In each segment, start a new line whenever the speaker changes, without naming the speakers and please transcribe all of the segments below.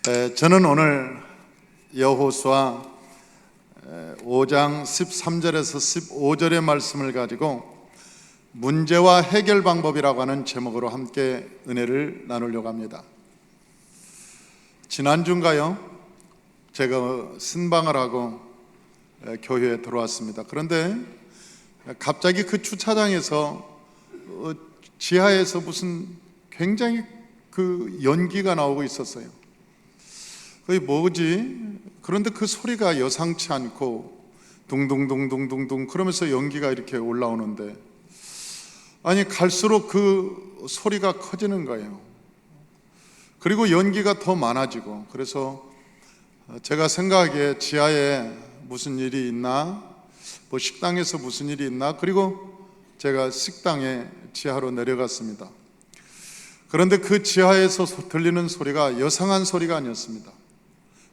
저는 오늘 여호수아 5장 13절에서 15절의 말씀을 가지고 문제와 해결 방법이라고 하는 제목으로 함께 은혜를 나누려고 합니다. 지난주인가요? 제가 신방을 하고 교회에 들어왔습니다. 그런데 갑자기 그 주차장에서 지하에서 무슨 굉장히 그 연기가 나오고 있었어요. 그게 뭐지? 그런데 그 소리가 여상치 않고 둥둥둥둥둥둥 그러면서 연기가 이렇게 올라오는데, 아니 갈수록 그 소리가 커지는 거예요. 그리고 연기가 더 많아지고, 그래서 제가 생각하기에 지하에 무슨 일이 있나, 뭐 식당에서 무슨 일이 있나, 그리고 제가 식당에 지하로 내려갔습니다. 그런데 그 지하에서 들리는 소리가 여상한 소리가 아니었습니다.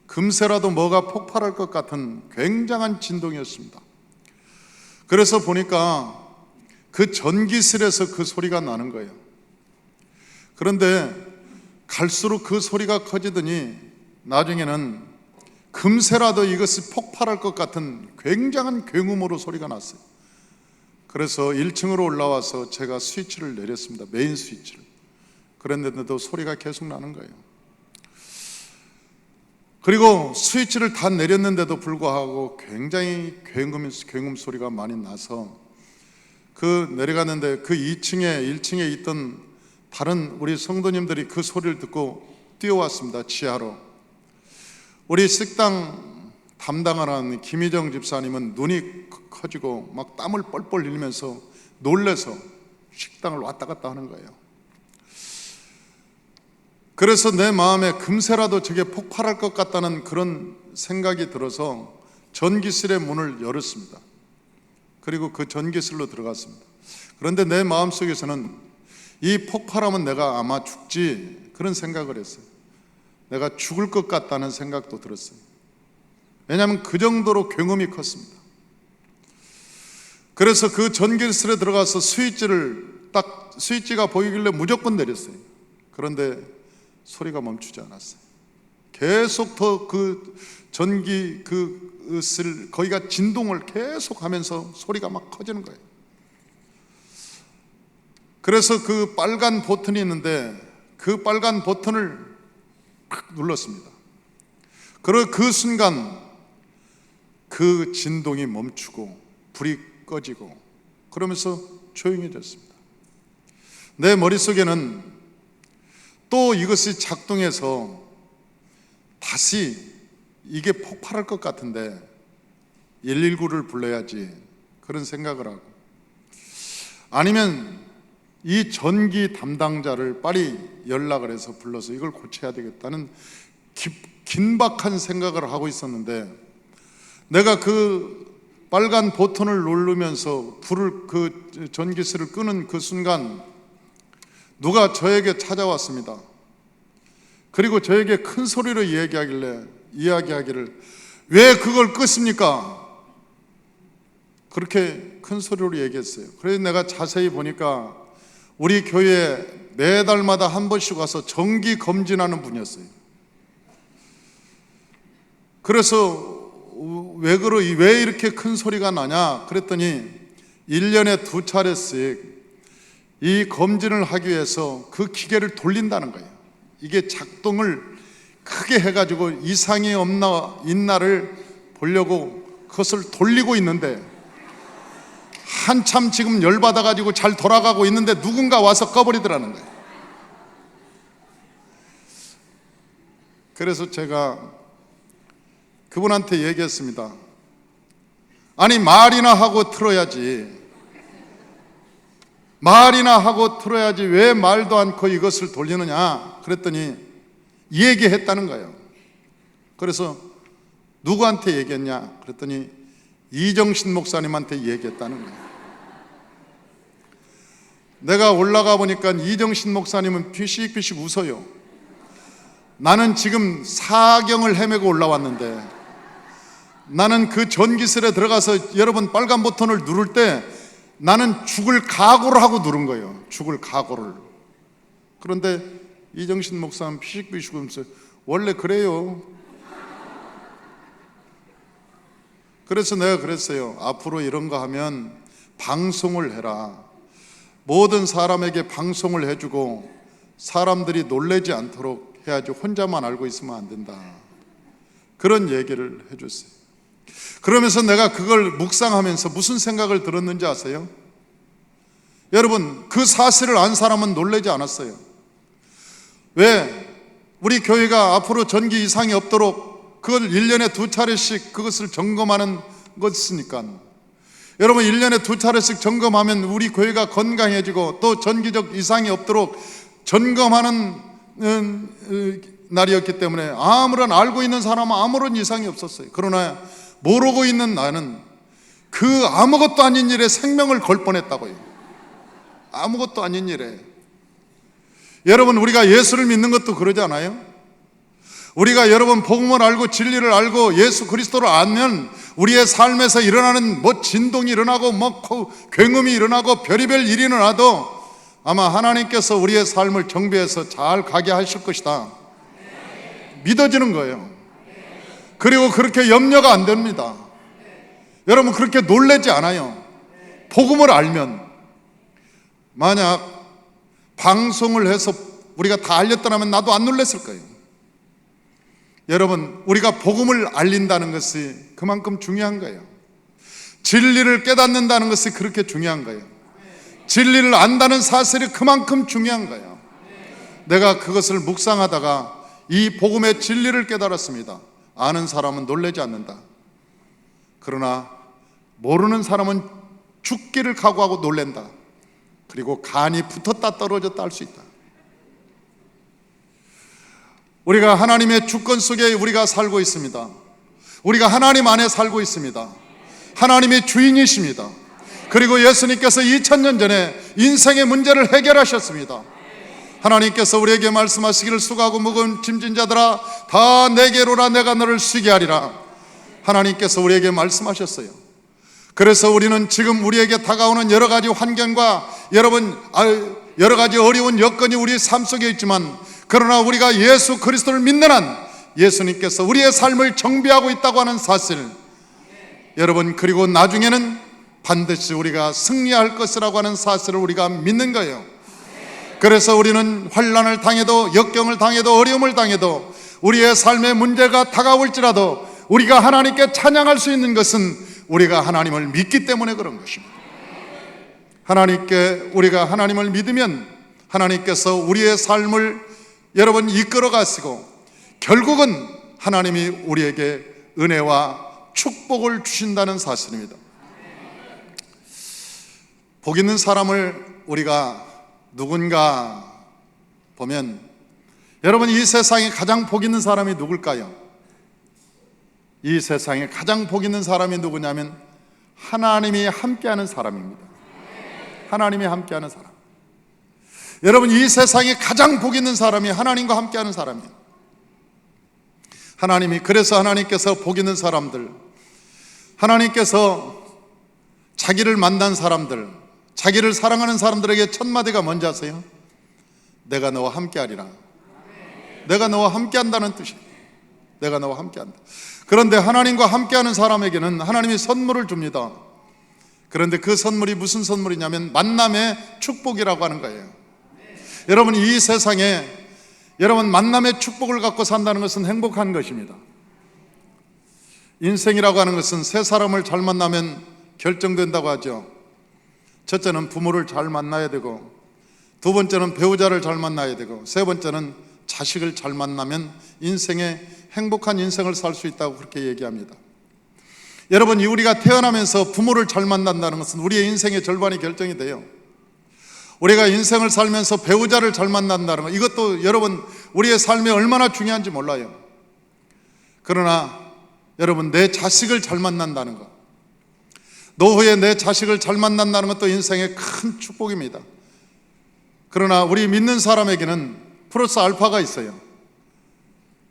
금세라도 뭐가 폭발할 것 같은 굉장한 진동이었습니다. 그래서 보니까 그 전기실에서 그 소리가 나는 거예요. 그런데 갈수록 그 소리가 커지더니 나중에는 금세라도 이것이 폭발할 것 같은 굉장한 굉음으로 소리가 났어요. 그래서 1층으로 올라와서 제가 스위치를 내렸습니다. 메인 스위치를. 그랬는데도 소리가 계속 나는 거예요. 그리고 스위치를 다 내렸는데도 불구하고 굉장히 굉음 소리가 많이 나서 내려갔는데 그 1층에 있던 다른 우리 성도님들이 그 소리를 듣고 뛰어왔습니다. 지하로. 우리 식당 담당하는 김희정 집사님은 눈이 커지고 막 땀을 뻘뻘 흘리면서 놀래서 식당을 왔다 갔다 하는 거예요. 그래서 내 마음에 금세라도 저게 폭발할 것 같다는 그런 생각이 들어서 전기실의 문을 열었습니다. 그리고 그 전기실로 들어갔습니다. 그런데 내 마음속에서는 이 폭발하면 내가 아마 죽지, 그런 생각을 했어요. 내가 죽을 것 같다는 생각도 들었어요. 왜냐하면 그 정도로 굉음이 컸습니다. 그래서 그 전기실에 들어가서 스위치가 보이길래 무조건 내렸어요. 그런데 소리가 멈추지 않았어요. 계속 더 그 전기 거기가 진동을 계속 하면서 소리가 막 커지는 거예요. 그래서 그 빨간 버튼이 있는데 그 빨간 버튼을 팍 눌렀습니다. 그리고 그 순간 그 진동이 멈추고 불이 꺼지고 그러면서 조용해졌습니다. 내 머릿속에는 또 이것이 작동해서 다시 이게 폭발할 것 같은데 119를 불러야지, 그런 생각을 하고, 아니면 이 전기 담당자를 빨리 연락을 해서 불러서 이걸 고쳐야 되겠다는 긴박한 생각을 하고 있었는데, 내가 그 빨간 버튼을 누르면서 그 전기실을 끄는 그 순간 누가 저에게 찾아왔습니다. 그리고 저에게 큰 소리로 이야기하기를 왜 그걸 끄십니까? 그렇게 큰 소리로 얘기했어요. 그래서 내가 자세히 보니까 우리 교회에 매달마다 한 번씩 와서 정기 검진하는 분이었어요. 그래서 왜 이렇게 큰 소리가 나냐 그랬더니 1년에 2차례씩 이 검진을 하기 위해서 그 기계를 돌린다는 거예요. 이게 작동을 크게 해가지고 이상이 있나를 보려고 그것을 돌리고 있는데, 한참 지금 열받아가지고 잘 돌아가고 있는데 누군가 와서 꺼버리더라는 거예요. 그래서 제가 그분한테 얘기했습니다. 아니 말이나 하고 틀어야지. 왜 말도 않고 이것을 돌리느냐 그랬더니 이 얘기했다는 거예요. 그래서 누구한테 얘기했냐 그랬더니 이정신 목사님한테 얘기했다는 거예요. 내가 올라가 보니까 이정신 목사님은 피식피식 웃어요. 나는 지금 사경을 헤매고 올라왔는데, 나는 그 전기실에 들어가서 여러분 빨간 버튼을 누를 때 나는 죽을 각오를 하고 누른 거예요. 죽을 각오를. 그런데 이정신 목사는 피식피식 웃으면서 원래 그래요. 그래서 내가 그랬어요. 앞으로 이런 거 하면 방송을 해라. 모든 사람에게 방송을 해주고 사람들이 놀라지 않도록 해야지 혼자만 알고 있으면 안 된다. 그런 얘기를 해줬어요. 그러면서 내가 그걸 묵상하면서 무슨 생각을 들었는지 아세요? 여러분, 그 사실을 안 사람은 놀라지 않았어요. 왜? 우리 교회가 앞으로 전기 이상이 없도록 그걸 1년에 2차례씩 그것을 점검하는 것이니까, 여러분 1년에 2차례씩 점검하면 우리 교회가 건강해지고 또 전기적 이상이 없도록 점검하는 날이었기 때문에 아무런 알고 있는 사람은 아무런 이상이 없었어요. 그러나 모르고 있는 나는 그 아무것도 아닌 일에 생명을 걸 뻔했다고요. 아무것도 아닌 일에. 여러분, 우리가 예수를 믿는 것도 그러지 않아요? 우리가 여러분 복음을 알고 진리를 알고 예수 그리스도를 알면 우리의 삶에서 일어나는 진동이 일어나고 굉음이 일어나고 별의별 일이 일어나도 아마 하나님께서 우리의 삶을 정비해서 잘 가게 하실 것이다. 믿어지는 거예요. 그리고 그렇게 염려가 안 됩니다. 여러분, 그렇게 놀라지 않아요. 복음을 알면. 만약 방송을 해서 우리가 다 알렸더라면 나도 안 놀랐을 거예요. 여러분, 우리가 복음을 알린다는 것이 그만큼 중요한 거예요. 진리를 깨닫는다는 것이 그렇게 중요한 거예요. 진리를 안다는 사실이 그만큼 중요한 거예요. 내가 그것을 묵상하다가 이 복음의 진리를 깨달았습니다. 아는 사람은 놀라지 않는다. 그러나 모르는 사람은 죽기를 각오하고 놀란다. 그리고 간이 붙었다 떨어졌다 할 수 있다. 우리가 하나님의 주권 속에 우리가 살고 있습니다. 우리가 하나님 안에 살고 있습니다. 하나님이 주인이십니다. 그리고 예수님께서 2000년 전에 인생의 문제를 해결하셨습니다. 하나님께서 우리에게 말씀하시기를 수고하고 무거운 짐진 자들아 다 내게로 오라 내가 너를 쉬게 하리라. 하나님께서 우리에게 말씀하셨어요. 그래서 우리는 지금 우리에게 다가오는 여러 가지 환경과 여러 가지 어려운 여건이 우리 삶 속에 있지만, 그러나 우리가 예수 그리스도를 믿는 한 예수님께서 우리의 삶을 정비하고 있다고 하는 사실, 여러분, 그리고 나중에는 반드시 우리가 승리할 것이라고 하는 사실을 우리가 믿는 거예요. 그래서 우리는 환난을 당해도 역경을 당해도 어려움을 당해도 우리의 삶의 문제가 다가올지라도 우리가 하나님께 찬양할 수 있는 것은 우리가 하나님을 믿기 때문에 그런 것입니다. 우리가 하나님을 믿으면 하나님께서 우리의 삶을 여러분 이끌어 가시고 결국은 하나님이 우리에게 은혜와 축복을 주신다는 사실입니다. 복 있는 사람을 우리가 누군가 보면, 여러분 이 세상에 가장 복 있는 사람이 누굴까요? 이 세상에 가장 복 있는 사람이 누구냐면 하나님이 함께하는 사람입니다. 하나님이 함께하는 사람. 여러분 이 세상에 가장 복 있는 사람이 하나님과 함께하는 사람이에요. 그래서 하나님께서 복 있는 사람들, 하나님께서 자기를 만난 사람들, 자기를 사랑하는 사람들에게 첫 마디가 뭔지 아세요? 내가 너와 함께하리라. 내가 너와 함께한다는 뜻이에요. 내가 너와 함께한다. 그런데 하나님과 함께하는 사람에게는 하나님이 선물을 줍니다. 그런데 그 선물이 무슨 선물이냐면 만남의 축복이라고 하는 거예요. 여러분 이 세상에 여러분 만남의 축복을 갖고 산다는 것은 행복한 것입니다. 인생이라고 하는 것은 세 사람을 잘 만나면 결정된다고 하죠. 첫째는 부모를 잘 만나야 되고, 두 번째는 배우자를 잘 만나야 되고, 세 번째는 자식을 잘 만나면 인생에 행복한 인생을 살 수 있다고 그렇게 얘기합니다. 여러분 우리가 태어나면서 부모를 잘 만난다는 것은 우리의 인생의 절반이 결정이 돼요. 우리가 인생을 살면서 배우자를 잘 만난다는 것, 이것도 여러분 우리의 삶에 얼마나 중요한지 몰라요. 그러나 여러분 내 자식을 잘 만난다는 것, 노후에 내 자식을 잘 만난다는 것도 인생의 큰 축복입니다. 그러나 우리 믿는 사람에게는 플러스 알파가 있어요.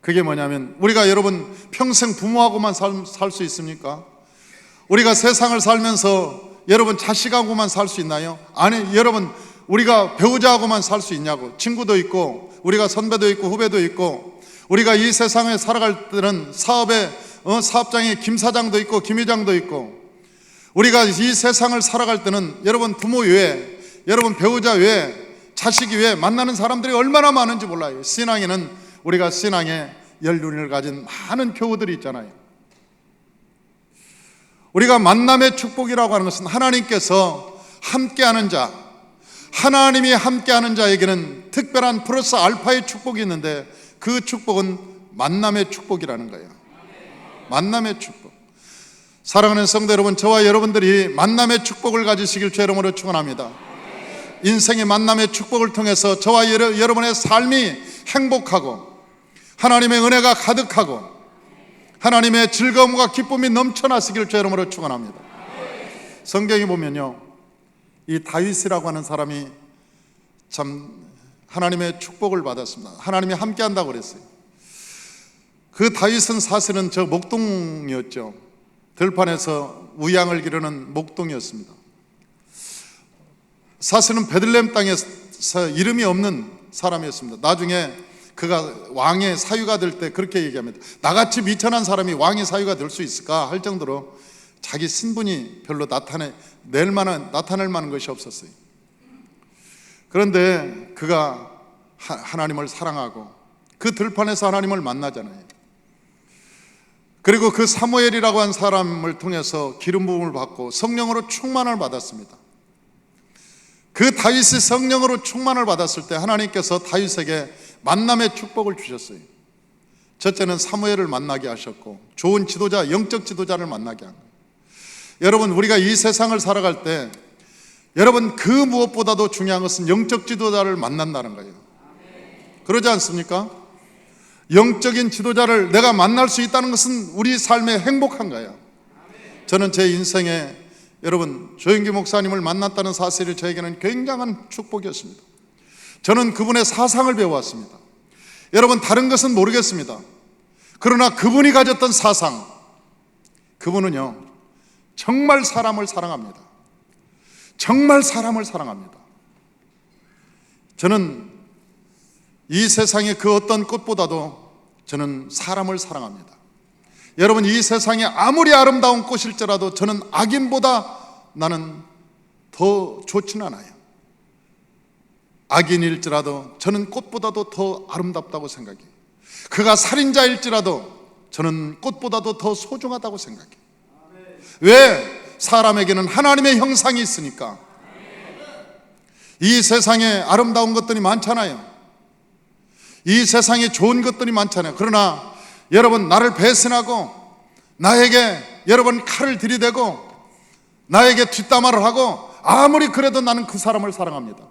그게 뭐냐면 우리가 여러분 평생 부모하고만 살 수 있습니까? 우리가 세상을 살면서 여러분 자식하고만 살 수 있나요? 아니, 여러분 우리가 배우자하고만 살 수 있냐고. 친구도 있고 우리가 선배도 있고 후배도 있고 우리가 이 세상에 살아갈 때는 사업장에 김 사장도 있고 김 회장도 있고, 우리가 이 세상을 살아갈 때는 여러분 부모 외에, 여러분 배우자 외에, 자식 외에 만나는 사람들이 얼마나 많은지 몰라요. 신앙에는 우리가 신앙의 연륜을 가진 많은 교우들이 있잖아요. 우리가 만남의 축복이라고 하는 것은 하나님께서 함께하는 자, 하나님이 함께하는 자에게는 특별한 플러스 알파의 축복이 있는데, 그 축복은 만남의 축복이라는 거예요. 만남의 축복. 사랑하는 성도 여러분, 저와 여러분들이 만남의 축복을 가지시길 주의 이름으로 축원합니다. 인생의 만남의 축복을 통해서 저와 여러분의 삶이 행복하고 하나님의 은혜가 가득하고 하나님의 즐거움과 기쁨이 넘쳐나시길 주의 이름으로 축원합니다. 성경에 보면요, 이 다윗이라고 하는 사람이 참 하나님의 축복을 받았습니다. 하나님이 함께한다고 그랬어요. 그 다윗은 사실은 저 목동이었죠. 들판에서 우양을 기르는 목동이었습니다. 사실은 베들레헴 땅에서 이름이 없는 사람이었습니다. 나중에 그가 왕의 사위가 될 때 그렇게 얘기합니다. 나같이 미천한 사람이 왕의 사위가 될 수 있을까 할 정도로 자기 신분이 별로 나타낼 만한 것이 없었어요. 그런데 그가 하나님을 사랑하고 그 들판에서 하나님을 만나잖아요. 그리고 그 사무엘이라고 한 사람을 통해서 기름 부음을 받고 성령으로 충만을 받았습니다. 그 다윗이 성령으로 충만을 받았을 때 하나님께서 다윗에게 만남의 축복을 주셨어요. 첫째는 사무엘을 만나게 하셨고, 좋은 지도자, 영적 지도자를 만나게 한 거예요. 여러분, 우리가 이 세상을 살아갈 때 여러분, 그 무엇보다도 중요한 것은 영적 지도자를 만난다는 거예요. 그러지 않습니까? 영적인 지도자를 내가 만날 수 있다는 것은 우리 삶에 행복한 거예요. 저는 제 인생에 여러분 조영기 목사님을 만났다는 사실이 저에게는 굉장한 축복이었습니다. 저는 그분의 사상을 배워왔습니다. 여러분, 다른 것은 모르겠습니다. 그러나 그분이 가졌던 사상, 그분은요 정말 사람을 사랑합니다. 정말 사람을 사랑합니다. 저는 이 세상의 그 어떤 꽃보다도 저는 사람을 사랑합니다. 여러분, 이 세상에 아무리 아름다운 꽃일지라도 저는 악인보다 나는 더 좋지는 않아요. 악인일지라도 저는 꽃보다도 더 아름답다고 생각해요. 그가 살인자일지라도 저는 꽃보다도 더 소중하다고 생각해요. 왜? 사람에게는 하나님의 형상이 있으니까. 이 세상에 아름다운 것들이 많잖아요. 이 세상에 좋은 것들이 많잖아요. 그러나 여러분, 나를 배신하고 나에게 여러분 칼을 들이대고 나에게 뒷담화를 하고 아무리 그래도 나는 그 사람을 사랑합니다.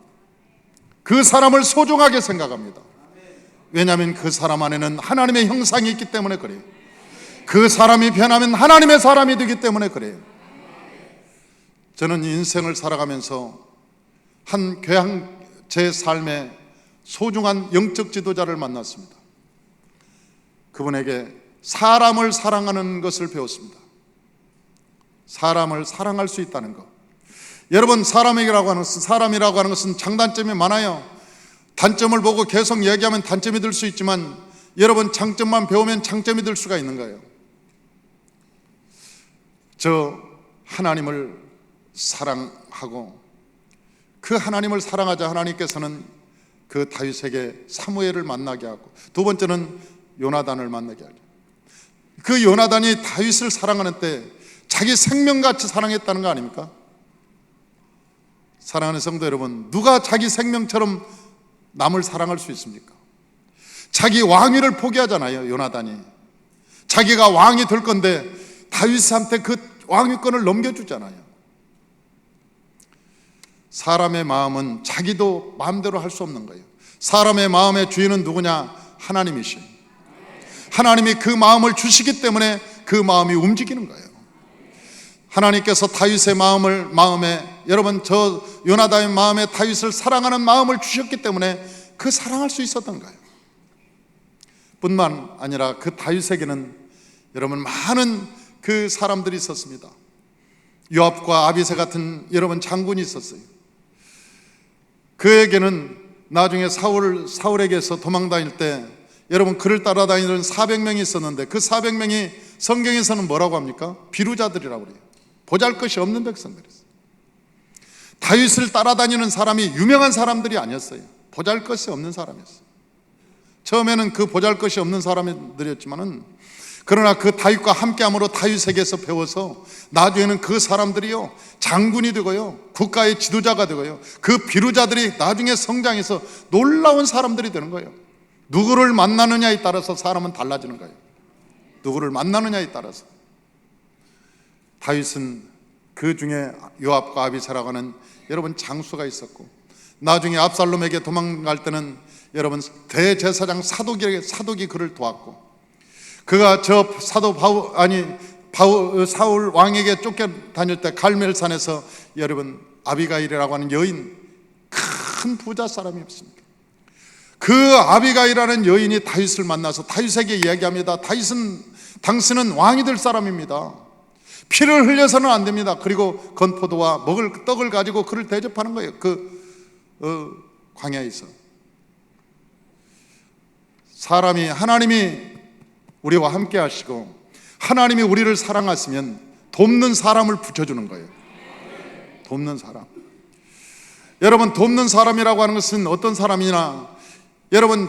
그 사람을 소중하게 생각합니다. 왜냐하면 그 사람 안에는 하나님의 형상이 있기 때문에 그래요. 그 사람이 변하면 하나님의 사람이 되기 때문에 그래요. 저는 인생을 살아가면서 한 교양 제 삶에 소중한 영적 지도자를 만났습니다. 그분에게 사람을 사랑하는 것을 배웠습니다. 사람을 사랑할 수 있다는 것. 여러분, 사람이라고 하는 것은 장단점이 많아요. 단점을 보고 계속 얘기하면 단점이 될 수 있지만 여러분, 장점만 배우면 장점이 될 수가 있는 거예요. 저 하나님을 사랑하고 그 하나님을 사랑하자 하나님께서는 그 다윗에게 사무엘을 만나게 하고, 두 번째는 요나단을 만나게 하죠. 그 요나단이 다윗을 사랑하는 때 자기 생명같이 사랑했다는 거 아닙니까? 사랑하는 성도 여러분, 누가 자기 생명처럼 남을 사랑할 수 있습니까? 자기 왕위를 포기하잖아요. 요나단이 자기가 왕이 될 건데 다윗한테 그 왕위권을 넘겨주잖아요. 사람의 마음은 자기도 마음대로 할 수 없는 거예요. 사람의 마음의 주인은 누구냐? 하나님이시죠. 하나님이 그 마음을 주시기 때문에 그 마음이 움직이는 거예요. 하나님께서 다윗의 마음에 여러분, 저 요나단의 마음에 다윗을 사랑하는 마음을 주셨기 때문에 그 사랑할 수 있었던 거예요. 뿐만 아니라 그 다윗에게는 여러분 많은 그 사람들이 있었습니다. 요압과 아비새 같은 여러분 장군이 있었어요. 그에게는 나중에 사울에게서 도망다닐 때 여러분 그를 따라다니는 400명이 있었는데 그 400명이 성경에서는 뭐라고 합니까? 비루자들이라고 그래요. 보잘것이 없는 백성들이었어요. 다윗을 따라다니는 사람이 유명한 사람들이 아니었어요. 보잘것이 없는 사람이었어요. 처음에는 그 보잘것이 없는 사람들이었지만은 그러나 그 다윗과 함께함으로 다윗에게서 배워서 나중에는 그 사람들이요 장군이 되고요 국가의 지도자가 되고요 그 비루자들이 나중에 성장해서 놀라운 사람들이 되는 거예요. 누구를 만나느냐에 따라서 사람은 달라지는 거예요. 누구를 만나느냐에 따라서. 다윗은 그 중에 요압과 아비새라고 하는 여러분 장수가 있었고, 나중에 압살롬에게 도망갈 때는 여러분 대제사장 사독이 그를 도왔고, 그가 저 사울 왕에게 쫓겨다닐 때 갈멜산에서 여러분 아비가일이라고 하는 여인, 큰 부자 사람이었습니다. 그 아비가일이라는 여인이 다윗을 만나서 다윗에게 이야기합니다. 당신은 왕이 될 사람입니다. 피를 흘려서는 안 됩니다. 그리고 건포도와 먹을 떡을 가지고 그를 대접하는 거예요. 광야에서. 하나님이 우리와 함께 하시고 하나님이 우리를 사랑하시면 돕는 사람을 붙여주는 거예요. 돕는 사람. 여러분, 돕는 사람이라고 하는 것은 어떤 사람이나, 여러분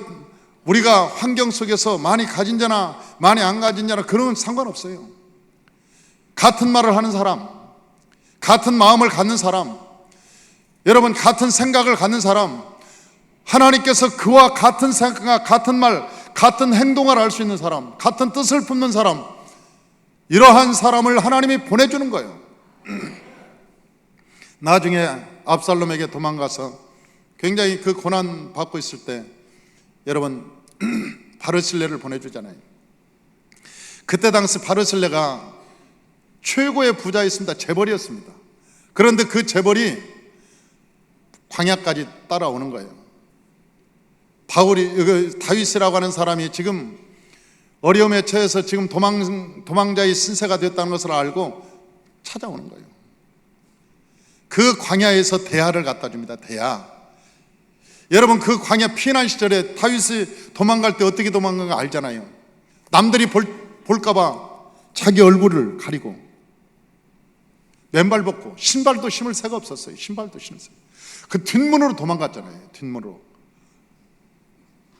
우리가 환경 속에서 많이 가진 자나 많이 안 가진 자나 그런 건 상관없어요. 같은 말을 하는 사람, 같은 마음을 갖는 사람, 여러분 같은 생각을 갖는 사람, 하나님께서 그와 같은 생각, 같은 말, 같은 행동을 할 수 있는 사람, 같은 뜻을 품는 사람, 이러한 사람을 하나님이 보내주는 거예요. 나중에 압살롬에게 도망가서 굉장히 그 고난 받고 있을 때 여러분 바르실레를 보내주잖아요. 그때 당시 바르실레가 최고의 부자였습니다. 재벌이었습니다. 그런데 그 재벌이 광야까지 따라오는 거예요. 다윗이라고 하는 사람이 지금 어려움에 처해서 지금 도망자의 신세가 되었다는 것을 알고 찾아오는 거예요. 그 광야에서 대야를 갖다 줍니다. 대야. 여러분 그 광야 피난 시절에 다윗이 도망갈 때 어떻게 도망간 거 알잖아요. 남들이 볼까봐 자기 얼굴을 가리고 맨발 벗고, 신발도 신을 새가 없었어요. 신발도 신을 새. 그 뒷문으로 도망갔잖아요. 뒷문으로.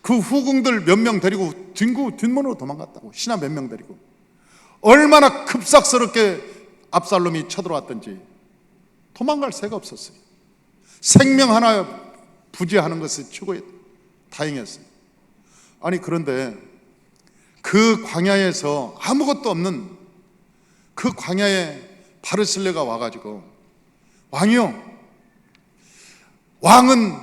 그 후궁들 몇 명 데리고 뒷문으로 도망갔다고. 신하 몇 명 데리고. 얼마나 급삭스럽게 압살롬이 쳐들어왔던지 도망갈 새가 없었어요. 생명 하나 부지하는 것이 최고의 다행이었어요. 아니 그런데 그 광야에서 아무것도 없는 그 광야에 바르실레가 와가지고, 왕이요, 왕은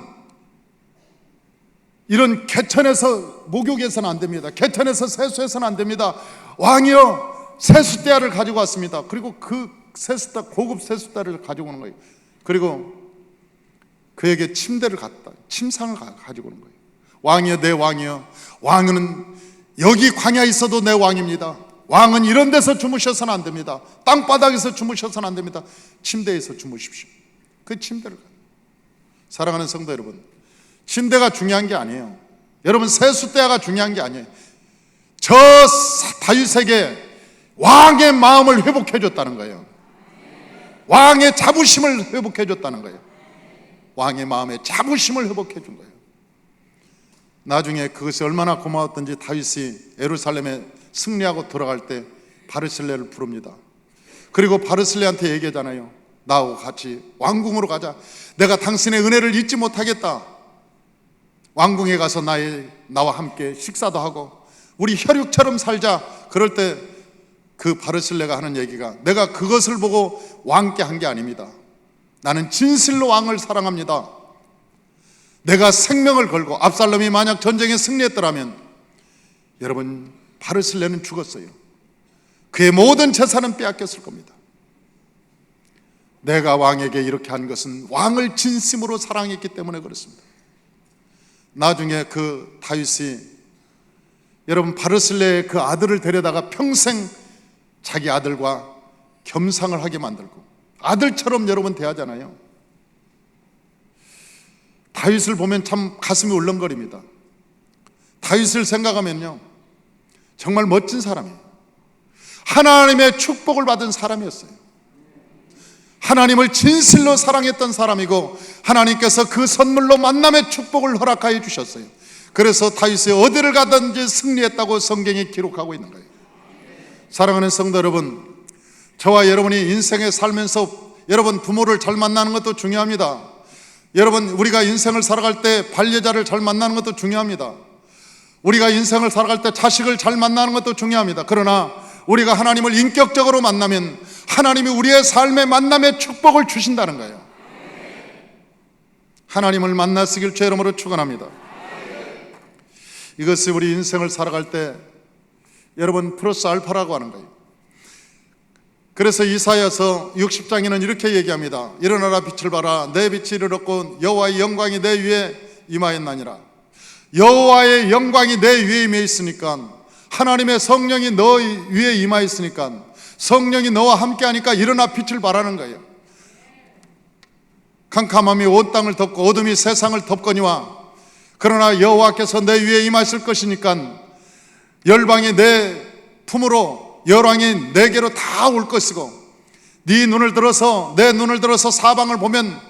이런 개천에서 목욕해서는 안 됩니다. 개천에서 세수해서는 안 됩니다. 왕이요, 세숫대야를 가지고 왔습니다. 그리고 그 세숫대, 고급 세숫대를 가지고 오는 거예요. 그리고 그에게 침상을 가지고 오는 거예요. 왕이여, 내 왕이여, 왕은 여기 광야에 있어도 내 왕입니다. 왕은 이런 데서 주무셔서는 안 됩니다. 땅바닥에서 주무셔서는 안 됩니다. 침대에서 주무십시오. 그 침대를 가요. 사랑하는 성도 여러분, 침대가 중요한 게 아니에요. 여러분 세숫대야가 중요한 게 아니에요. 저 다윗에게 왕의 마음을 회복해 줬다는 거예요. 왕의 자부심을 회복해 줬다는 거예요. 왕의 마음의 자부심을 회복해 준 거예요. 나중에 그것이 얼마나 고마웠던지 다윗이 예루살렘에 승리하고 돌아갈 때 바르실레를 부릅니다. 그리고 바르실레한테 얘기하잖아요. 나하고 같이 왕궁으로 가자. 내가 당신의 은혜를 잊지 못하겠다. 왕궁에 가서 나와 함께 식사도 하고 우리 혈육처럼 살자. 그럴 때 그 바르실레가 하는 얘기가, 내가 그것을 보고 왕께 한 게 아닙니다. 나는 진실로 왕을 사랑합니다. 내가 생명을 걸고 압살롬이 만약 전쟁에 승리했더라면 여러분 바르실레는 죽었어요. 그의 모든 재산은 빼앗겼을 겁니다. 내가 왕에게 이렇게 한 것은 왕을 진심으로 사랑했기 때문에 그렇습니다. 나중에 그 다윗이 여러분 바르실레의 그 아들을 데려다가 평생 자기 아들과 겸상을 하게 만들고 아들처럼 여러분 대하잖아요. 다윗을 보면 참 가슴이 울렁거립니다. 다윗을 생각하면요, 정말 멋진 사람이에요. 하나님의 축복을 받은 사람이었어요. 하나님을 진실로 사랑했던 사람이고 하나님께서 그 선물로 만남의 축복을 허락하여 주셨어요. 그래서 다윗이 어디를 가든지 승리했다고 성경이 기록하고 있는 거예요. 사랑하는 성도 여러분, 저와 여러분이 인생에 살면서 여러분 부모를 잘 만나는 것도 중요합니다. 여러분, 우리가 인생을 살아갈 때 반려자를 잘 만나는 것도 중요합니다. 우리가 인생을 살아갈 때 자식을 잘 만나는 것도 중요합니다. 그러나 우리가 하나님을 인격적으로 만나면 하나님이 우리의 삶에 만남의 축복을 주신다는 거예요. 하나님을 만나시길 주의 이름으로 축원합니다. 이것이 우리 인생을 살아갈 때 여러분 플러스 알파라고 하는 거예요. 그래서 이사야서 60장에는 이렇게 얘기합니다. 일어나라, 빛을 봐라. 내 빛이 이르렀고 여호와의 영광이 내 위에 임하였나니라. 여호와의 영광이 내 위에 임해 있으니까, 하나님의 성령이 너 위에 임하 있으니까, 성령이 너와 함께하니까 일어나 빛을 발하는 거예요. 캄캄함이 온 땅을 덮고 어둠이 세상을 덮거니와 그러나 여호와께서 내 위에 임하실 것이니까 열방이 내 품으로, 열왕이 내게로 다 올 것이고, 네 눈을 들어서, 내 눈을 들어서 사방을 보면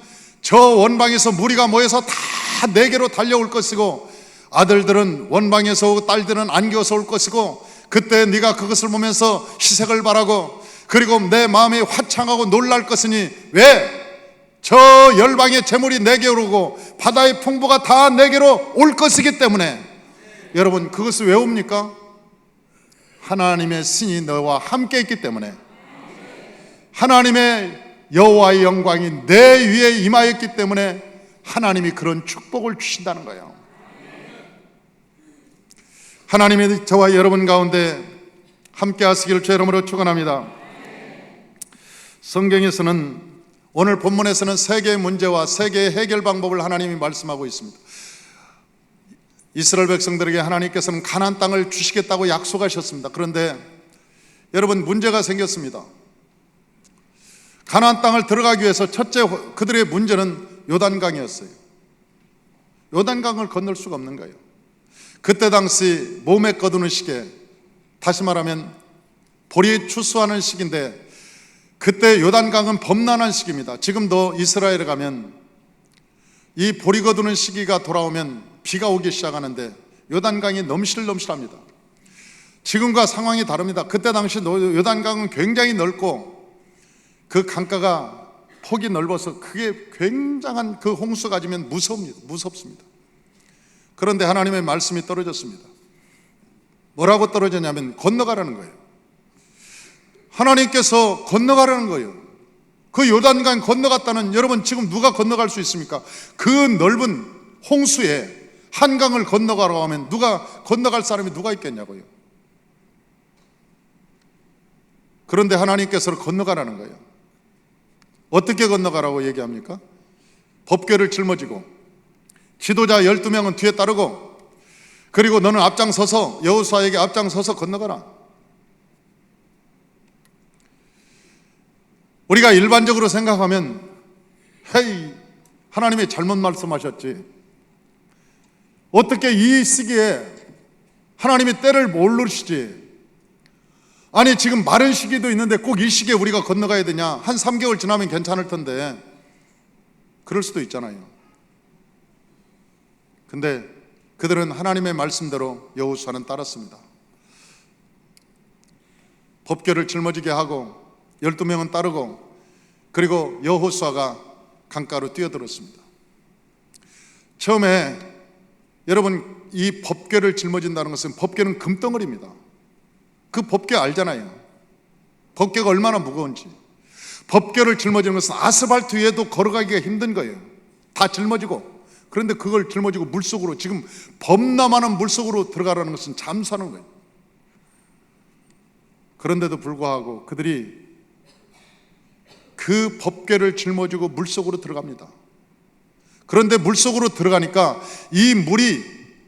저 원방에서 무리가 모여서 다 내게로 달려올 것이고, 아들들은 원방에서 오고 딸들은 안겨서 올 것이고, 그때 네가 그것을 보면서 희색을 바라고, 그리고 내 마음이 화창하고 놀랄 것이니, 왜? 저 열방의 재물이 내게로 오고 바다의 풍부가 다 내게로 올 것이기 때문에. 여러분, 그것을 왜 옵니까? 하나님의 신이 너와 함께 있기 때문에, 하나님의 여호와의 영광이 내 위에 임하였기 때문에 하나님이 그런 축복을 주신다는 거예요. 하나님이 저와 여러분 가운데 함께 하시기를 주의 이름으로 축원합니다. 성경에서는, 오늘 본문에서는 세 개의 문제와 세 개의 해결 방법을 하나님이 말씀하고 있습니다. 이스라엘 백성들에게 하나님께서는 가나안 땅을 주시겠다고 약속하셨습니다. 그런데 여러분, 문제가 생겼습니다. 가나안 땅을 들어가기 위해서 첫째, 그들의 문제는 요단강이었어요. 요단강을 건널 수가 없는 거예요. 그때 당시 몸에 거두는 시기에, 다시 말하면 보리 추수하는 시기인데, 그때 요단강은 범람한 시기입니다. 지금도 이스라엘에 가면 이 보리 거두는 시기가 돌아오면 비가 오기 시작하는데 요단강이 넘실넘실합니다. 지금과 상황이 다릅니다. 그때 당시 요단강은 굉장히 넓고 그 강가가 폭이 넓어서 그게 굉장한 그 홍수 가지면 무섭습니다. 그런데 하나님의 말씀이 떨어졌습니다. 뭐라고 떨어졌냐면 건너가라는 거예요. 하나님께서 건너가라는 거예요. 그 요단강 건너갔다는, 여러분 지금 누가 건너갈 수 있습니까? 그 넓은 홍수에 한강을 건너가라고 하면 누가 건너갈 사람이 누가 있겠냐고요. 그런데 하나님께서 건너가라는 거예요. 어떻게 건너가라고 얘기합니까? 법궤를 짊어지고 지도자 12명은 뒤에 따르고, 그리고 너는 앞장서서, 여호수아에게 앞장서서 건너가라. 우리가 일반적으로 생각하면, 헤이, 하나님이 잘못 말씀하셨지, 어떻게 이 시기에 하나님이 때를 모르시지, 아니 지금 마른 시기도 있는데 꼭 이 시기에 우리가 건너가야 되냐, 한 3개월 지나면 괜찮을 텐데, 그럴 수도 있잖아요. 근데 그들은 하나님의 말씀대로 여호수아는 따랐습니다. 법궤를 짊어지게 하고 12명은 따르고, 그리고 여호수아가 강가로 뛰어들었습니다. 처음에 여러분, 이 법궤를 짊어진다는 것은, 법궤는 금덩어리입니다. 그 법궤 알잖아요. 법궤가 얼마나 무거운지. 법궤를 짊어지는 것은 아스팔트 위에도 걸어가기가 힘든 거예요. 다 짊어지고. 그런데 그걸 짊어지고 물속으로, 지금 범람하는 물속으로 들어가라는 것은 잠수하는 거예요. 그런데도 불구하고 그들이 그 법궤를 짊어지고 물속으로 들어갑니다. 그런데 물속으로 들어가니까 이 물이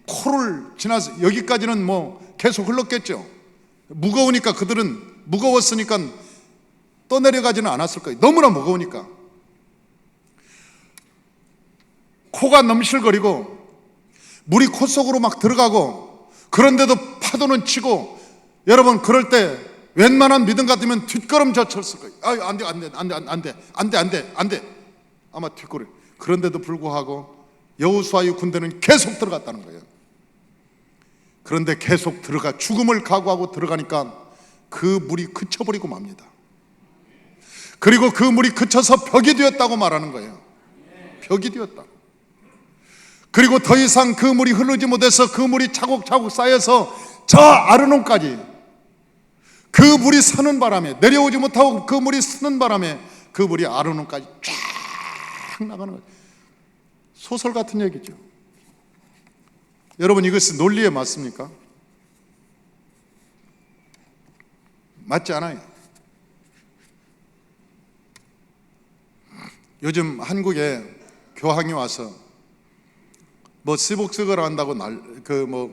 코를 지나서 여기까지는 뭐 계속 흘렀겠죠. 무거우니까, 그들은 무거웠으니까 떠내려가지는 않았을 거예요. 너무나 무거우니까. 코가 넘실거리고 물이 코 속으로 막 들어가고, 그런데도 파도는 치고, 여러분 그럴 때 웬만한 믿음 같으면 뒷걸음져 쳤을 거예요. 아유, 안 돼. 아마 뒷걸음. 그런데도 불구하고 여호수아의 군대는 계속 들어갔다는 거예요. 그런데 계속 들어가 죽음을 각오하고 들어가니까 그 물이 그쳐버리고 맙니다. 그리고 그 물이 그쳐서 벽이 되었다고 말하는 거예요. 벽이 되었다. 그리고 더 이상 그 물이 흐르지 못해서 그 물이 차곡차곡 쌓여서 저 아르논까지, 그 물이 서는 바람에, 내려오지 못하고 그 물이 서는 바람에 그 물이 아르논까지 쫙 나가는 거예요. 소설 같은 얘기죠. 여러분, 이것이 논리에 맞습니까? 맞지 않아요. 요즘 한국에 교황이 와서 시복석을 한다고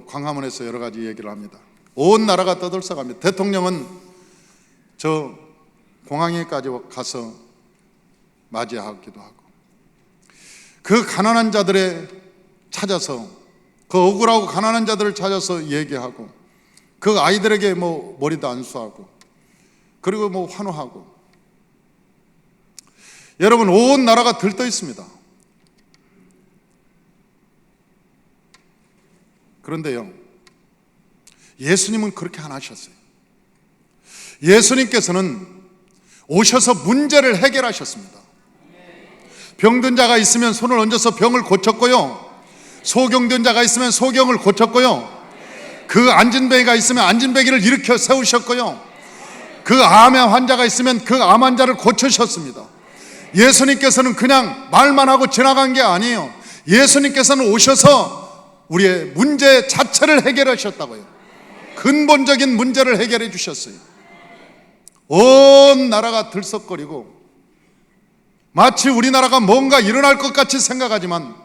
광화문에서 여러 가지 얘기를 합니다. 온 나라가 떠들썩합니다. 대통령은 저 공항에까지 가서 맞이하기도 하고, 그 가난한 자들을 찾아서, 그 억울하고 가난한 자들을 찾아서 얘기하고, 그 아이들에게 머리도 안수하고, 그리고 환호하고. 여러분, 온 나라가 들떠 있습니다. 그런데요, 예수님은 그렇게 안 하셨어요. 예수님께서는 오셔서 문제를 해결하셨습니다. 병든 자가 있으면 손을 얹어서 병을 고쳤고요, 소경된 자가 있으면 소경을 고쳤고요, 그 앉은 뱅이가 있으면 앉은 뱅이를 일으켜 세우셨고요, 그 암의 환자가 있으면 그 암 환자를 고치셨습니다. 예수님께서는 그냥 말만 하고 지나간 게 아니에요. 예수님께서는 오셔서 우리의 문제 자체를 해결하셨다고요. 근본적인 문제를 해결해 주셨어요. 온 나라가 들썩거리고 마치 우리나라가 뭔가 일어날 것 같이 생각하지만,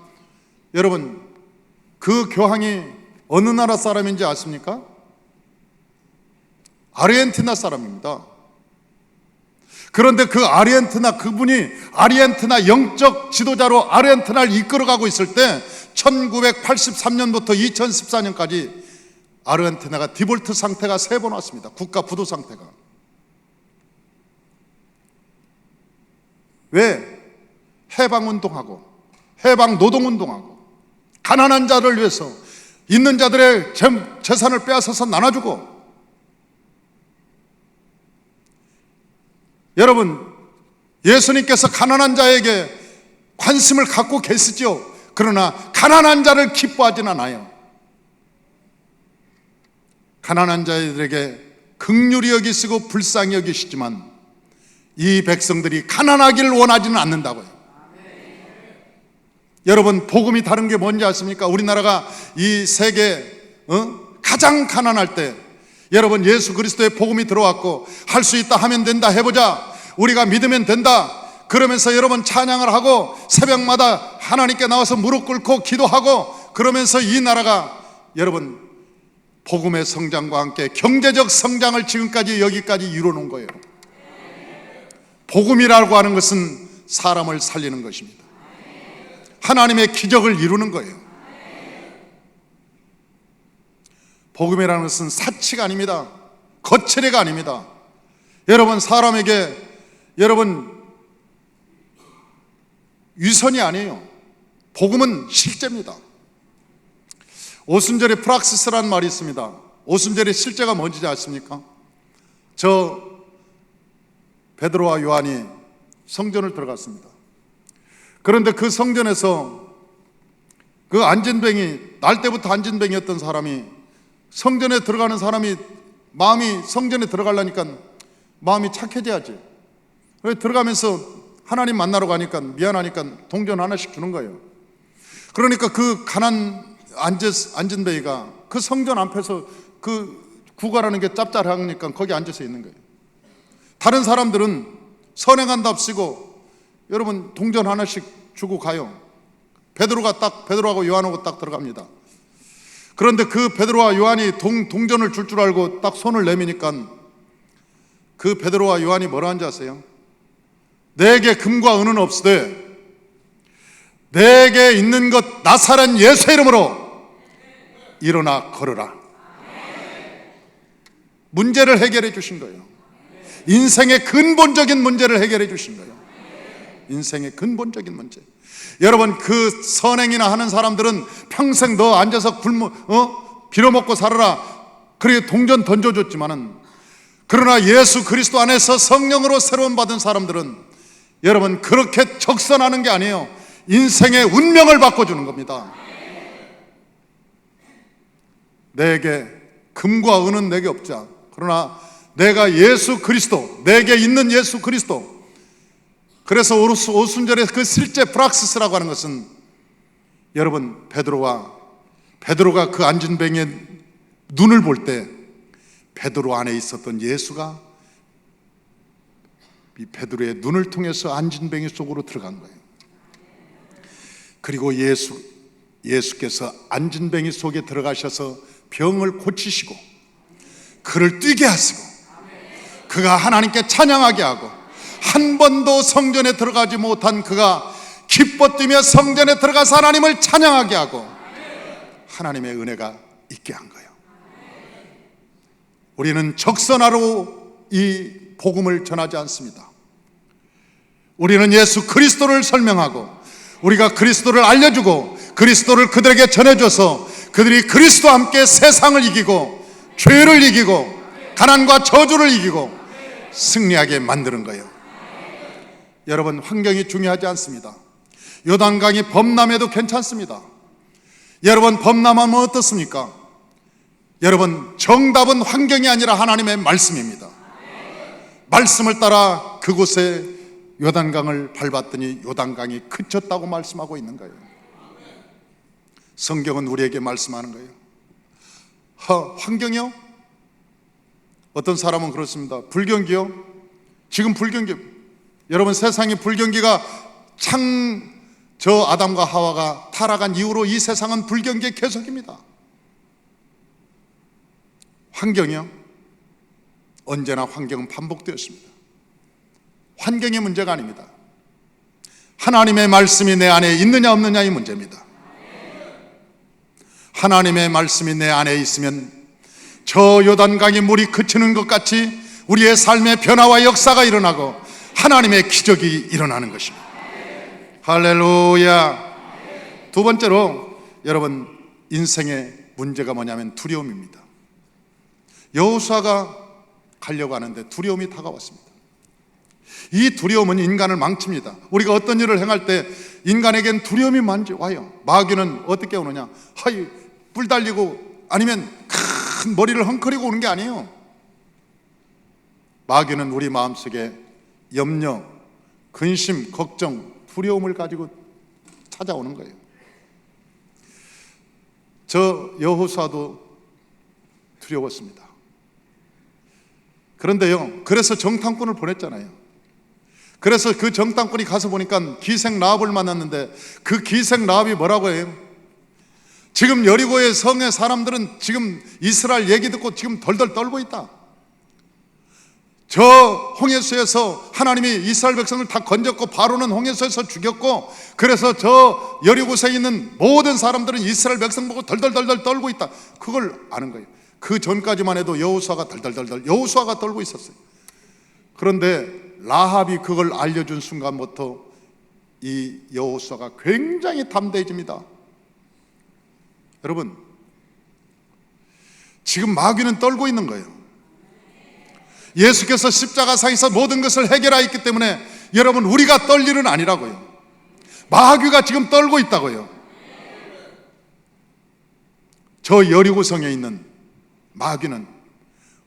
여러분, 그 교황이 어느 나라 사람인지 아십니까? 아르헨티나 사람입니다. 그런데 그 그분이 아르헨티나 영적 지도자로 아르헨티나를 이끌어가고 있을 때 1983년부터 2014년까지 아르헨티나가 디볼트 상태가 3번 왔습니다. 국가 부도 상태가. 왜? 해방운동하고 해방노동운동하고 가난한 자를 위해서 있는 자들의 재산을 빼앗아서 나눠주고. 여러분, 예수님께서 가난한 자에게 관심을 갖고 계시죠. 그러나 가난한 자를 기뻐하지는 않아요. 가난한 자들에게 긍휼히 여기시고 불쌍히 여기시지만 이 백성들이 가난하기를 원하지는 않는다고요. 여러분, 복음이 다른 게 뭔지 아십니까? 우리나라가 이 세계 가장 가난할 때, 여러분, 예수 그리스도의 복음이 들어왔고 할 수 있다 하면 된다, 해보자, 우리가 믿으면 된다, 그러면서 여러분 찬양을 하고 새벽마다 하나님께 나와서 무릎 꿇고 기도하고, 그러면서 이 나라가 여러분 복음의 성장과 함께 경제적 성장을 지금까지 여기까지 이루어놓은 거예요. 복음이라고 하는 것은 사람을 살리는 것입니다. 하나님의 기적을 이루는 거예요. 복음이라는 것은 사치가 아닙니다. 거칠애가 아닙니다. 여러분, 사람에게 여러분 위선이 아니에요. 복음은 실제입니다. 오순절에 프락시스라는 말이 있습니다. 오순절의 실제가 뭔지 아십니까? 베드로와 요한이 성전을 들어갔습니다. 그런데 그 성전에서 그 안진뱅이, 날 때부터 안진뱅이였던 사람이, 성전에 들어가는 사람이 마음이, 성전에 들어가려니까 마음이 착해져야지. 그래서 들어가면서 하나님 만나러 가니까 미안하니까 동전 하나씩 주는 거예요. 그러니까 그 안진뱅이가 그 성전 앞에서 그 구가라는 게 짭짤하니까 거기 앉아서 있는 거예요. 다른 사람들은 선행한답시고 여러분 동전 하나씩 주고 가요. 베드로하고 요한하고 딱 들어갑니다. 그런데 그 베드로와 요한이 동전을 줄 줄 알고 딱 손을 내미니까 그 베드로와 요한이 뭐라 한지 아세요? 내게 금과 은은 없으되 내게 있는 것 나사렛 예수의 이름으로 일어나 걸으라. 문제를 해결해 주신 거예요. 인생의 근본적인 문제를 해결해 주신 거예요. 인생의 근본적인 문제. 여러분, 그 선행이나 하는 사람들은 평생 너 앉아서 빌어먹고 살아라, 그렇게 동전 던져줬지만은, 그러나 예수 그리스도 안에서 성령으로 새로운 받은 사람들은 여러분 그렇게 적선하는 게 아니에요. 인생의 운명을 바꿔주는 겁니다. 내게 금과 은은 내게 없자, 그러나 내가 예수 그리스도, 내게 있는 예수 그리스도. 그래서 오순절에 그 실제 프락시스라고 하는 것은, 여러분 베드로가 그 앉은 뱅의 눈을 볼 때 베드로 안에 있었던 예수가 이 베드로의 눈을 통해서 앉은 뱅이 속으로 들어간 거예요. 그리고 예수께서 앉은 뱅이 속에 들어가셔서 병을 고치시고 그를 뛰게 하시고 그가 하나님께 찬양하게 하고, 한 번도 성전에 들어가지 못한 그가 기뻐 뛰며 성전에 들어가서 하나님을 찬양하게 하고 하나님의 은혜가 있게 한 거예요. 우리는 적선하러 이 복음을 전하지 않습니다. 우리는 예수 그리스도를 설명하고, 우리가 그리스도를 알려주고 그리스도를 그들에게 전해줘서 그들이 그리스도와 함께 세상을 이기고 죄를 이기고 가난과 저주를 이기고 승리하게 만드는 거예요. 여러분, 환경이 중요하지 않습니다. 요단강이 범람해도 괜찮습니다. 여러분, 범람하면 어떻습니까? 여러분, 정답은 환경이 아니라 하나님의 말씀입니다. 말씀을 따라 그곳에 요단강을 밟았더니 요단강이 그쳤다고 말씀하고 있는 거예요. 성경은 우리에게 말씀하는 거예요. 환경이요? 어떤 사람은 그렇습니다. 불경기요? 지금 불경기, 여러분 세상이 불경기가 저 아담과 하와가 타락한 이후로 이 세상은 불경기의 계속입니다. 환경이요? 언제나 환경은 반복되었습니다. 환경의 문제가 아닙니다. 하나님의 말씀이 내 안에 있느냐 없느냐의 문제입니다. 하나님의 말씀이 내 안에 있으면 저 요단강의 물이 그치는 것 같이 우리의 삶의 변화와 역사가 일어나고 하나님의 기적이 일어나는 것입니다. 할렐루야. 두 번째로, 여러분 인생의 문제가 뭐냐면 두려움입니다. 여호수아가 가려고 하는데 두려움이 다가왔습니다. 이 두려움은 인간을 망칩니다. 우리가 어떤 일을 행할 때 인간에겐 두려움이 와요. 마귀는 어떻게 오느냐, 뿔 달리고 아니면 큰 머리를 헝클이고 오는 게 아니에요. 마귀는 우리 마음속에 염려, 근심, 걱정, 두려움을 가지고 찾아오는 거예요. 저 여호수아도 두려웠습니다. 그런데요, 그래서 정탐꾼을 보냈잖아요. 그래서 그 정탐꾼이 가서 보니까 기생 라합을 만났는데, 그 기생 라합이 뭐라고 해요? 지금 여리고의 성의 사람들은 지금 이스라엘 얘기 듣고 지금 덜덜 떨고 있다. 저 홍해수에서 하나님이 이스라엘 백성을 다 건졌고 바로는 홍해수에서 죽였고, 그래서 저 여리고에 있는 모든 사람들은 이스라엘 백성 보고 덜덜덜덜 떨고 있다. 그걸 아는 거예요. 그 전까지만 해도 여호수아가 덜덜덜덜 여호수아가 떨고 있었어요. 그런데 라합이 그걸 알려준 순간부터 이 여호수아가 굉장히 담대해집니다. 여러분, 지금 마귀는 떨고 있는 거예요. 예수께서 십자가상에서 모든 것을 해결하였기 때문에 여러분, 우리가 떨 일은 아니라고요. 마귀가 지금 떨고 있다고요. 저 여리고성에 있는 마귀는,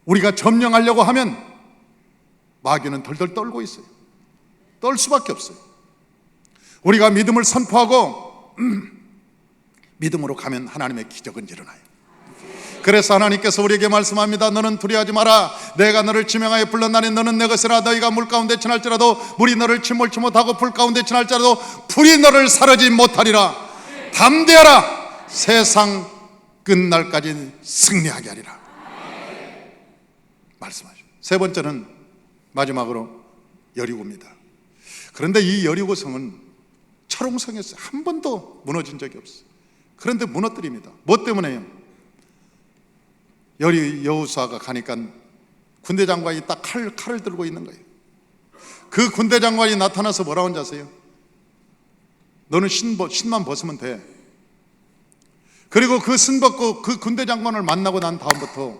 우리가 점령하려고 하면 마귀는 덜덜 떨고 있어요. 떨 수밖에 없어요. 우리가 믿음을 선포하고 믿음으로 가면 하나님의 기적은 일어나요. 그래서 하나님께서 우리에게 말씀합니다. 너는 두려워하지 마라. 내가 너를 지명하여 불렀나니 너는 내 것이라. 너희가 물 가운데 지날지라도 물이 너를 침몰치 못하고 불 가운데 지날지라도 불이 너를 사르지 못하리라. 담대하라. 세상 끝날까지 승리하게 하리라. 말씀하죠. 세 번째는 마지막으로 여리고입니다. 그런데 이 여리고성은 철옹성이었어요. 한 번도 무너진 적이 없어요. 그런데 무너뜨립니다. 뭐 때문에요? 여호수아가 가니까 군대 장관이 딱 칼을 들고 있는 거예요. 그 군대 장관이 나타나서 뭐라고 하는지 아세요? 너는 신만 벗으면 돼. 그리고 그 신 벗고 그 군대 장관을 만나고 난 다음부터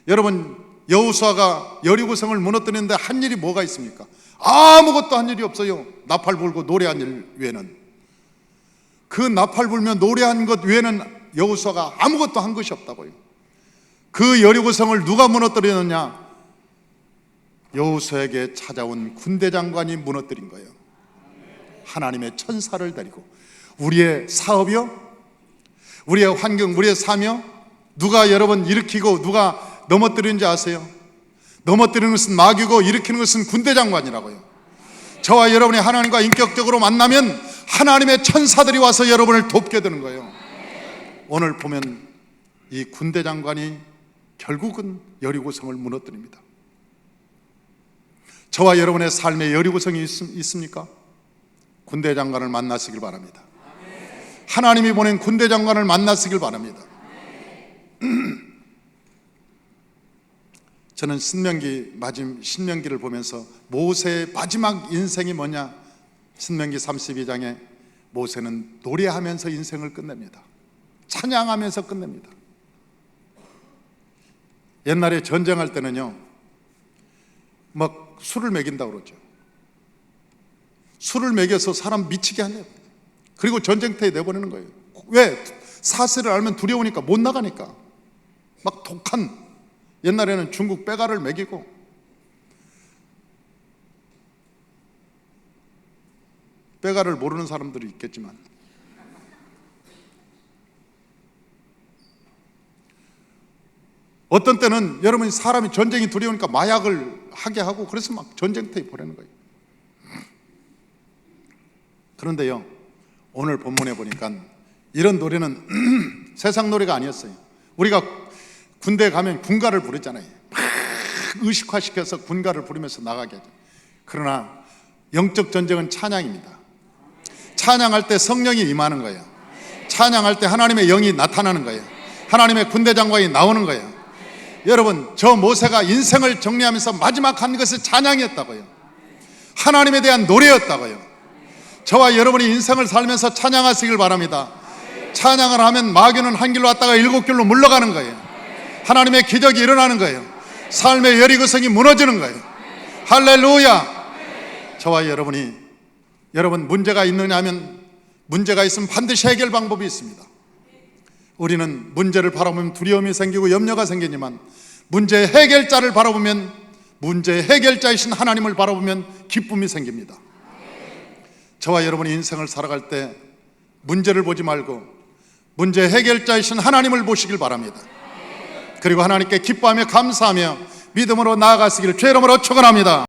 여러분, 여호수아가 여리고성을 무너뜨리는데 한 일이 뭐가 있습니까? 아무것도 한 일이 없어요. 나팔 불고 노래한 일 외에는. 그 나팔 불며 노래한 것 외에는 여호수아가 아무것도 한 것이 없다고요. 그 여리고성을 누가 무너뜨리느냐? 여호수아에게 찾아온 군대 장관이 무너뜨린 거예요. 하나님의 천사를 데리고. 우리의 사업이요, 우리의 환경, 우리의 삶이요, 누가 여러분 일으키고 누가 넘어뜨리는지 아세요? 넘어뜨리는 것은 마귀고 일으키는 것은 군대 장관이라고요. 저와 여러분이 하나님과 인격적으로 만나면 하나님의 천사들이 와서 여러분을 돕게 되는 거예요. 오늘 보면 이 군대 장관이 결국은 여리고성을 무너뜨립니다. 저와 여러분의 삶에 여리고성이 있습니까? 군대 장관을 만나시길 바랍니다. 하나님이 보낸 군대 장관을 만나시길 바랍니다. 저는 신명기를 보면서 모세의 마지막 인생이 뭐냐? 신명기 32장에 모세는 노래하면서 인생을 끝냅니다. 찬양하면서 끝냅니다. 옛날에 전쟁할 때는요, 막 술을 먹인다고 그러죠. 술을 먹여서 사람 미치게 하려고. 그리고 전쟁터에 내보내는 거예요. 왜? 사실을 알면 두려우니까, 못 나가니까. 막 독한, 옛날에는 중국 빼가를 먹이고, 빼가를 모르는 사람들이 있겠지만, 어떤 때는 여러분, 사람이 전쟁이 두려우니까 마약을 하게 하고, 그래서 막 전쟁터에 보내는 거예요. 그런데요, 오늘 본문에 보니까 이런 노래는 세상 노래가 아니었어요. 우리가 군대에 가면 군가를 부르잖아요. 막 의식화시켜서 군가를 부르면서 나가게 하죠. 그러나 영적 전쟁은 찬양입니다. 찬양할 때 성령이 임하는 거예요. 찬양할 때 하나님의 영이 나타나는 거예요. 하나님의 군대 장관이 나오는 거예요. 여러분, 저 모세가 인생을 정리하면서 마지막 한 것은 찬양이었다고요. 하나님에 대한 노래였다고요. 저와 여러분이 인생을 살면서 찬양하시길 바랍니다. 찬양을 하면 마귀는 한 길로 왔다가 일곱 길로 물러가는 거예요. 하나님의 기적이 일어나는 거예요. 삶의 여리고성이 무너지는 거예요. 할렐루야. 저와 여러분 문제가 있느냐 하면, 문제가 있으면 반드시 해결 방법이 있습니다. 우리는 문제를 바라보면 두려움이 생기고 염려가 생기지만, 문제의 해결자를 바라보면, 문제의 해결자이신 하나님을 바라보면 기쁨이 생깁니다. 저와 여러분이 인생을 살아갈 때 문제를 보지 말고 문제의 해결자이신 하나님을 보시길 바랍니다. 그리고 하나님께 기뻐하며 감사하며 믿음으로 나아가시기를 주의 이름으로 축원합니다.